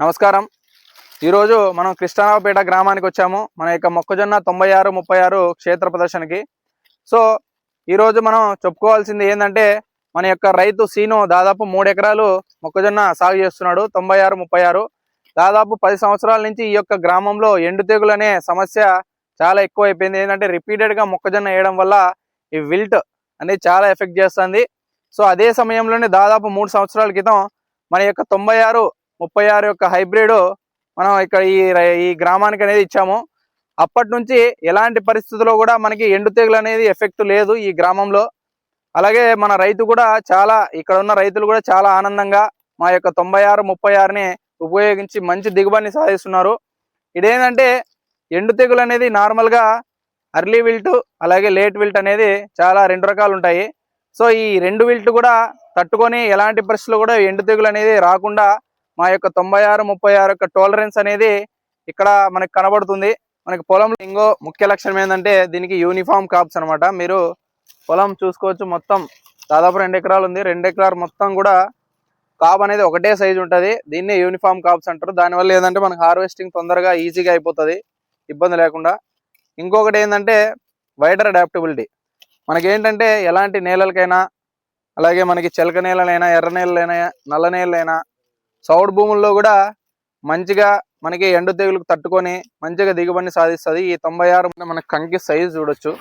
నమస్కారం. ఈరోజు మనం కృష్ణారావుపేట గ్రామానికి వచ్చాము. మన యొక్క మొక్కజొన్న 96-36 క్షేత్ర ప్రదర్శనకి. సో ఈరోజు మనం చెప్పుకోవాల్సింది ఏంటంటే, మన యొక్క రైతు సీను దాదాపు 3 ఎకరాలు మొక్కజొన్న సాగు చేస్తున్నాడు. 96-36 దాదాపు 10 సంవత్సరాల నుంచి ఈ యొక్క గ్రామంలో ఎండు తెగులు అనే సమస్య చాలా ఎక్కువ అయిపోయింది. ఏంటంటే రిపీటెడ్గా మొక్కజొన్న వేయడం వల్ల ఈ విల్ట్ అనేది చాలా ఎఫెక్ట్ చేస్తుంది. సో అదే సమయంలోనే దాదాపు 3 సంవత్సరాల క్రితం మన యొక్క 96-36 యొక్క హైబ్రిడ్ మనం ఇక్కడ ఈ గ్రామానికి అనేది ఇచ్చాము. అప్పటి నుంచి ఎలాంటి పరిస్థితుల్లో కూడా మనకి ఎండు తెగులు అనేది ఎఫెక్ట్ లేదు ఈ గ్రామంలో. అలాగే మన రైతు కూడా చాలా, ఇక్కడ ఉన్న రైతులు కూడా చాలా ఆనందంగా మా యొక్క 96-36ని ఉపయోగించి మంచి దిగుబడిని సాధిస్తున్నారు. ఇదేంటంటే ఎండు తెగులు అనేది నార్మల్గా అర్లీ విల్ట్ అలాగే లేట్ విల్ట్ అనేది చాలా 2 రకాలు ఉంటాయి. సో ఈ 2 విల్ట్ కూడా తట్టుకొని ఎలాంటి పరిస్థితుల్లో కూడా ఎండు తెగులు అనేది రాకుండా మా యొక్క 96-36 యొక్క టాలరెన్స్ అనేది ఇక్కడ మనకు కనబడుతుంది. మనకి పొలంలో ఇంకో ముఖ్య లక్షణం ఏంటంటే దీనికి యూనిఫామ్ క్రాప్స్ అనమాట. మీరు పొలం చూసుకోవచ్చు, మొత్తం దాదాపు 2 ఎకరాలు ఉంది. 2 ఎకరాలు మొత్తం కూడా కాప్ అనేది ఒకటే సైజు ఉంటుంది. దీన్ని యూనిఫామ్ కాప్స్ అంటారు. దానివల్ల ఏంటంటే మనకు హార్వెస్టింగ్ తొందరగా ఈజీగా అయిపోతుంది, ఇబ్బంది లేకుండా. ఇంకొకటి ఏంటంటే వైడర్ అడాప్టబిలిటీ. మనకేంటంటే ఎలాంటి నేలలకైనా, అలాగే మనకి చిలక నేలలైనా, ఎర్ర నేలలైనా, నల్ల నేలలైనా, సౌడు భూముల్లో కూడా మంచిగా మనకి ఎండు తెగులకు తట్టుకొని మంచిగా దిగుబడిని సాధిస్తుంది. ఈ 96 మనకి కంకి సైజు చూడొచ్చు.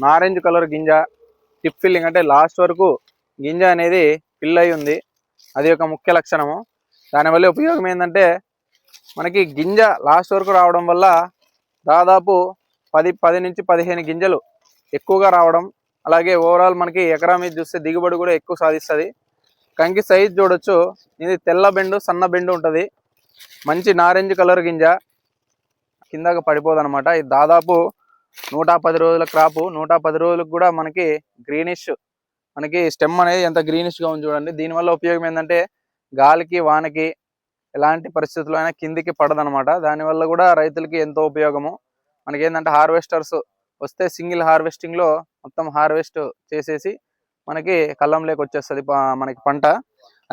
నారెంజ్ కలర్ గింజ, టిప్ ఫిల్లింగ్ అంటే లాస్ట్ వరకు గింజ అనేది ఫిల్ అయి ఉంది. అది ఒక ముఖ్య లక్షణము. దానివల్ల ఉపయోగం ఏంటంటే మనకి గింజ లాస్ట్ వరకు రావడం వల్ల దాదాపు 10 నుంచి 15 గింజలు ఎక్కువగా రావడం, అలాగే ఓవరాల్ మనకి ఎకరా మీద చూస్తే దిగుబడి కూడా ఎక్కువ సాధిస్తుంది. కంకి సైజ్ చూడొచ్చు. ఇది తెల్ల బెండు, సన్న బెండు ఉంటుంది. మంచి నారెంజ్ కలర్ గింజ, కిందగా పడిపోదు అనమాట. ఇది దాదాపు 110 రోజుల క్రాపు. 110 రోజులకు కూడా మనకి గ్రీనిష్, మనకి స్టెమ్ అనేది ఎంత గ్రీనిష్గా ఉంది చూడండి. దీనివల్ల ఉపయోగం ఏంటంటే గాలికి వానకి ఎలాంటి పరిస్థితుల్లో అయినా కిందికి పడదనమాట. దానివల్ల కూడా రైతులకి ఎంతో ఉపయోగము. మనకి ఏంటంటే హార్వెస్టర్స్ వస్తే సింగిల్ హార్వెస్టింగ్లో మొత్తం హార్వెస్ట్ చేసేసి మనకి కళ్ళంలోకి వచ్చేస్తుంది మనకి పంట.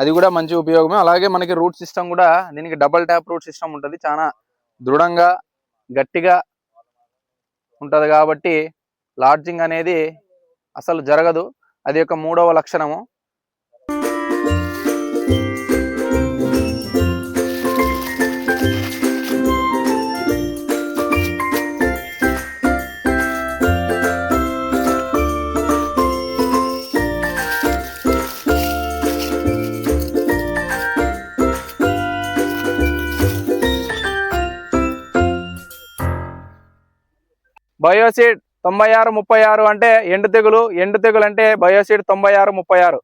అది కూడా మంచి ఉపయోగమే. అలాగే మనకి రూట్ సిస్టమ్ కూడా దీనికి డబల్ ట్యాప్ రూట్ సిస్టమ్ ఉంటుంది. చాలా దృఢంగా గట్టిగా ఉంటుంది కాబట్టి లాడ్జింగ్ అనేది అసలు జరగదు. అది యొక్క 3వ లక్షణము. బయోసీడ్ 96-36 అంటే ఎండు తెగులు అంటే బయోసీడ్ 96-36.